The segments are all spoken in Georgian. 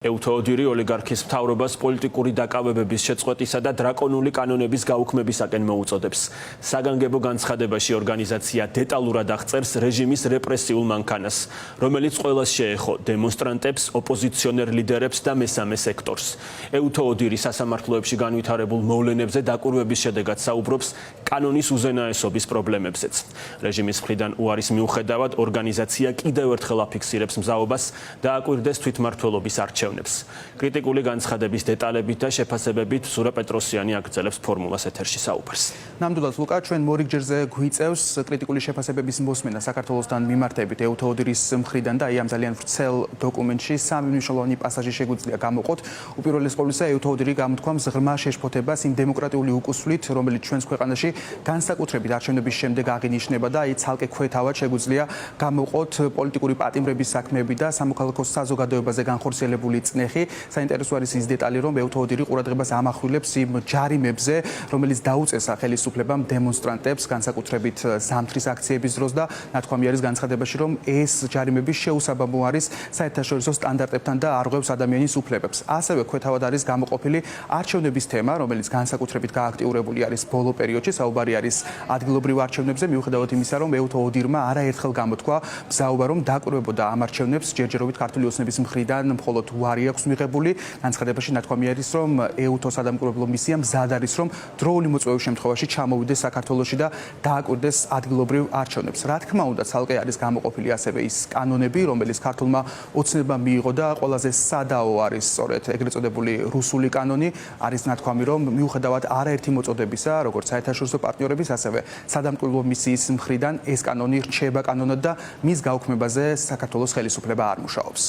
ევთოოდირი ოლიგარქის მთავრობას პოლიტიკური დაკავებების შეწყვეტისა და დრაკონული კანონების გაუქმებისაკენ მოუწოდებს. საგანგებო განცხადებაში ორგანიზაცია დეტალურად აღწერს რეჟიმის რეპრესიულ მანქანას, რომელიც ყველას შეეხო დემონსტრანტებს, ოპოზიციონერ ლიდერებს და მესამე სექტორს. ევთოოდირი სასამართლოებში განვითარებულ მოვლენებზე დაკვირვების შედეგად საუბრობს კანონის უზენაესობის პრობლემებზეც. რეჟიმის მხრიდან უარის მიუხედავად ორგანიზაცია კიდევ ერთხელ აფიქსირებს მზაობას დააკვირდეს თვითმმართველობის არჩევნებს. კრიტიკული განცხადების დეტალებით და შეფასებებით სურა პეტროსიანი აგრძელებს ფორმულას ეთერში საუბარს. ნამდვილად ლუკა, ჩვენ მორიგჯერზე გვიწევს კრიტიკული შეფასებების მოსმენა საქართველოსთან მიმართებით ევთოოდირის მხრიდან და აი ამ ძალიან ვრცელ დოკუმენტში სამი მნიშვნელოვანი პასაჟი შეგვიძლია გამოყოთ. უპირველეს ყოვლისა, ევთოოდირი გამოთქვამს ღრმა შეშფოთებას იმ დემოკრატიული უკუსვლით, რომელიც ჩვენს ქვეყანაში განსაკუთრებით არჩევნების შემდეგ აღინიშნება და აი ცალკე ქვეთავად შეგვიძლია გამოყოთ პოლიტიკური პატიმრების საქმეები და სამოქალაქო საზოგადოებაზე განხორციელებული წნეხი. საინტერესო არის ის დეტალი, რომ ევთოოდირი ყურადღებას ამახვილებს იმ ჯარიმებზე, რომელიც დაუწესა ხელისუფლებამ დემონსტრანტებს, განსაკუთრებით ზამთრის აქციების დროს და ნათქვამი არის განცხადებაში, რომ ეს ჯარიმები შეუსაბამო არის საერთაშორისო სტანდარტებთან და არღვევს ადამიანის უფლებებს. ასევე ქვეთავად არის გამოყოფილი არჩევნების თემა, რომელიც განსაკუთრებით გააქტიურებული არის ბოლო პერიოდში. საუბარი არის ადგილობრივ არჩევნებზე, მიუხედავად იმისა, რომ ევთოოდირმა არაერთხელ გამოთქვა მზაობა, რომ დაკვირვებოდა ამ არჩევნებს ჯერჯერობით ქართული ოცნების მხრიდან მხოლოდ უარი აქვს მიღებული. განცხადებაში ნათქვამი არის, რომ ევთოს სადამკვირვებლო მისია მზად არის, რომ დროული მოწვევის შემთხვევაში ჩამოვიდეს საქართველოში და დააკვირდეს ადგილობრივ არჩევნებს. რა თქმა უნდა, ცალკე არის გამოყოფილი ასევე ის კანონები, რომელიც ქართულმა ოცნებამ მიიღო და ყველაზე სადაო არის სწორედ ეგრეთ წოდებული რუსული კანონი. არის ნათქვამი, რომ მიუხედავად არაერთი მოწოდებისა, როგორც საერთაშორისო პარტნიორების, ასევე სადამკვირვებლო მისიის მხრიდან ეს კანონი რჩება კანონად და მის გაუქმებაზე საქართველოს ხელისუფლება არ მუშაობს.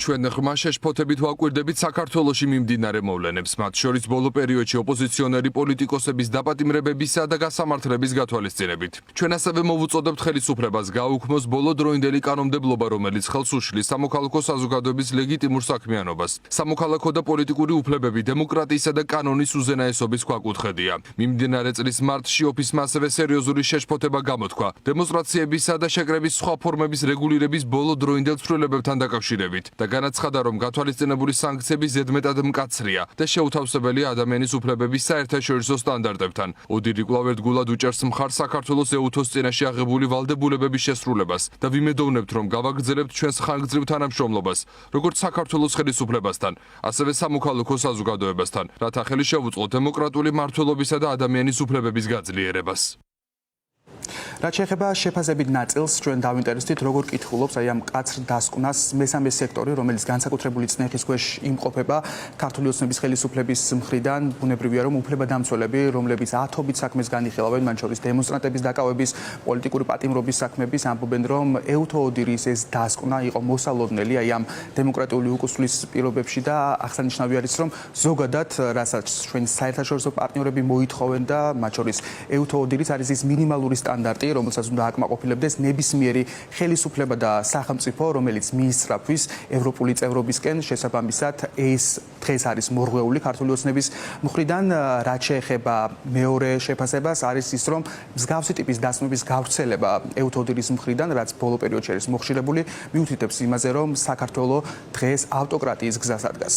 ჩვენ ღრმა შეშფოთებით ვაკვირდებით საქართველოში მიმდინარე მოვლენებს, მათ შორის ბოლო პერიოდში ოპოზიციონერი პოლიტიკოსების დაპატიმრებებისა და გასამართლების გათვალისწინებით. ჩვენ ასევე მოვუწოდებთ ხელისუფლებას გაუქმოს ბოლო დროინდელი კანონმდებლობა, რომელიც ხელს უშლის სამოქალაქო საზოგადოების ლეგიტიმურ საქმიანობას. სამოქალაქო და პოლიტიკური უფლებები დემოკრატიისა და კანონის უზენაესობის ქვაკუთხედია. მიმდინარე წლის მარტში ოფისმა ასევე სერიოზული შეშფოთება გამოთქვა დემონსტრაციებისა და შეკრების სხვა ფორმების რეგულირების ბოლო დროინდელ ცვლილებებთან დაკავშირებით. განაცხადა, რომ გათვალისწინებული სანქციები ზედმეტად მკაცრია და შეუთავსებელია ადამიანის უფლებების საერთაშორისო სტანდარტებთან. ოდირი კვლავ ერთგულად უჭერს მხარს საქართველოს ევთოს წინაშე აღებული ვალდებულებების შესრულებას და ვიმედოვნებთ, რომ გავაგრძელებთ ჩვენს ხანგრძლივ თანამშრომლობას, როგორც საქართველოს ხელისუფლებასთან, ასევე სამოქალაქო საზოგადოებასთან, რათა ხელი შევუწყოთ დემოკრატიული მმართველობისა და ადამიანის უფლებების გაძლიერებას. რაც შეეხება შეფასებით ნაწილს, ჩვენ დავინტერესდით, როგორ კითხულობს აი ამ მკაცრ დასკვნას მესამე სექტორი, რომელიც განსაკუთრებული წნეხის ქვეშ იმყოფება ქართული ოცნების ხელისუფლების მხრიდან. ბუნებრივია, რომ უფლებადამცველები, რომლებიც ათობით საქმეს განიხილავენ, მათ შორის დემონსტრანტების დაკავების, პოლიტიკური პატიმრობის საქმების, ამბობენ, რომ ევთოოდირის ეს დასკვნა იყო მოსალოდნელი აი ამ დემოკრატიული უკუსვლის პირობებში და აღსანიშნავი არის, რომ ზოგადად, რასაც ჩვენი საერთაშორისო პარტნიორები მოითხოვენ და მათ შორის ევთოოდირის არის ის მინიმალური სტანდარტი, რომელსაც უნდა აკმაყოფილებდეს ნებისმიერი ხელისუფლება და სახელმწიფო, რომელიც მიისწრაფვის ევროპული წევრობისკენ. შესაბამისად, ეს დღეს არის მორღვეული ქართული ოცნების მხრიდან. რაც შეეხება მეორე შეფასებას, არის ის, რომ მსგავსი ტიპის დასკვნების გავრცელება ევთოოდირის მხრიდან, რაც ბოლო პერიოდში არის მოხშირებული, მიუთითებს იმაზე, რომ საქართველო დღეს ავტოკრატიის გზას ადგას.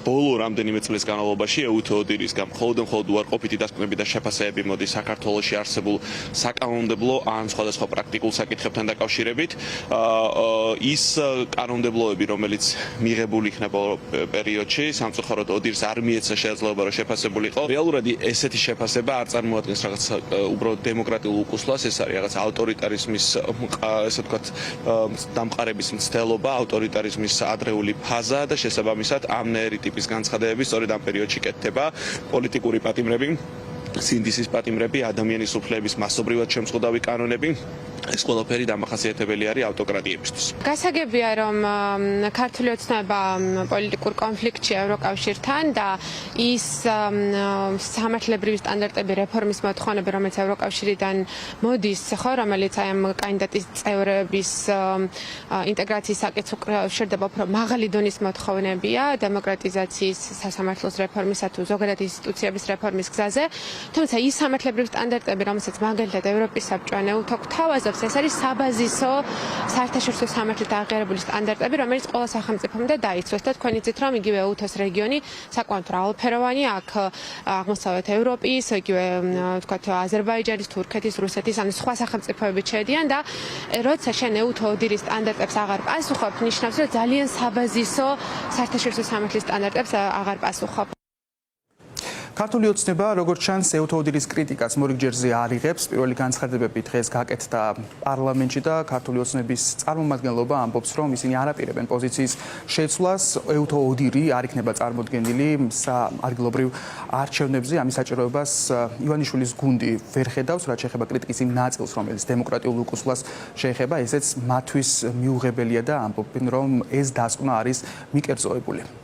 ბოლო რამდენიმე წლის განმავლობაში ევთოოდირისგან მხოლოდ უარყოფითი დასკვნები და შეფასებები მოდის საქართველოში არსებულ საკანონმდებლო ან სხვადასხვა პრაქტიკულ საკითხებთან დაკავშირებით. ის კანონმდებლოები, რომელიც მიღებული იქნება პერიოდში, სამწუხაროდ ოდირს არ მიეცა შესაძლებლობა, რომ შეფასებულიყო. რეალურად ესეთი შეფასება არ წარმოადგენს რაღაც უბრალოდ დემოკრატიულ უკუსლას, ეს არის რაღაც ავტორიტარიზმის, ესე ვთქვათ, დამყარების მცდელობა, ავტორიტარიზმის ადრეული ფაზა და შესაბამისად ამნაირი ტიპის განცხადებები სწორედ ამ პერიოდში კეთდება. პოლიტიკური პატიმრები, სინდისის პატიმრები, ადამიანის უფლების მასობრივად შემწყუდავი კანონები, ეს ყველაფერი დამახასიათებელი არის ავტოკრატიებისთვის. გასაგებია, რომ ქართული ოცნება პოლიტიკურ კონფლიქტში ევროკავშირთან და ის სამართლებრივი სტანდარტები რეფორმის მოთხოვნები, რომელიც ევროკავშირიდან მოდის, ხო, რომელიც აი ამ კანდიდატის წევრების ინტეგრაციის საკითხს უკავშირდება უფრო მაღალი დონის მოთხოვნებია დემოკრატიზაციის, სასამართლოს რეფორმისა თუ ზოგადად ინსტიტუციების რეფორმის გზაზე. თუმცა ის სამართლებრივი სტანდარტები, რომელსაც მაგალითად ევროპის საბჭო ან EUTO გვთავაზობს, ეს არის საბაზისო საერთაშორისო სამართლით აღიარებული სტანდარტები, რომელიც ყველა სახელმწიფომდე დაიცვეს და თქვენი იცით, რომ იგივე EUTO-s რეგიონი საკმაოდ მრავალფეროვანია, აქ აღმოსავლეთ ევროპის, იგივე ვთქვათ აზერბაიჯანის, თურქეთის, რუსეთის, ან სხვა სახელმწიფოებიც შედიან და როცა შენ EUTO ODIHR-ის სტანდარტებს აღარ პასუხობ, ნიშნავს, რომ ძალიან საბაზისო საერთაშორისო სამართლის სტანდარტებს აღარ პასუხობ. ქართული ოცნება, როგორც ჩანს, EUTO ODIHR-ის კრიტიკას მორიგჯერზე არ იღებს. პირველი განცხადებები დღეს გაკეთდა პარლამენტში და ქართული ოცნების წარმომადგენლობა ამბობს, რომ ისინი არ აპირებენ პოზიციის შეცვლას. EUTO ODIHR არ იქნება წარმოდგენილი ადგილობრივ არჩევნებზე. ამის საჭიროებას ივანიშვილის გუნდი ვერ ხედავს, რაც შეეხება კრიტიკის იმ ნაწილს, რომელიც დემოკრატიულ უკუსლას შეეხება, ესეც მათთვის მიუღებელია და ამბობენ, რომ ეს დასკვნა არის მიკერძოებული.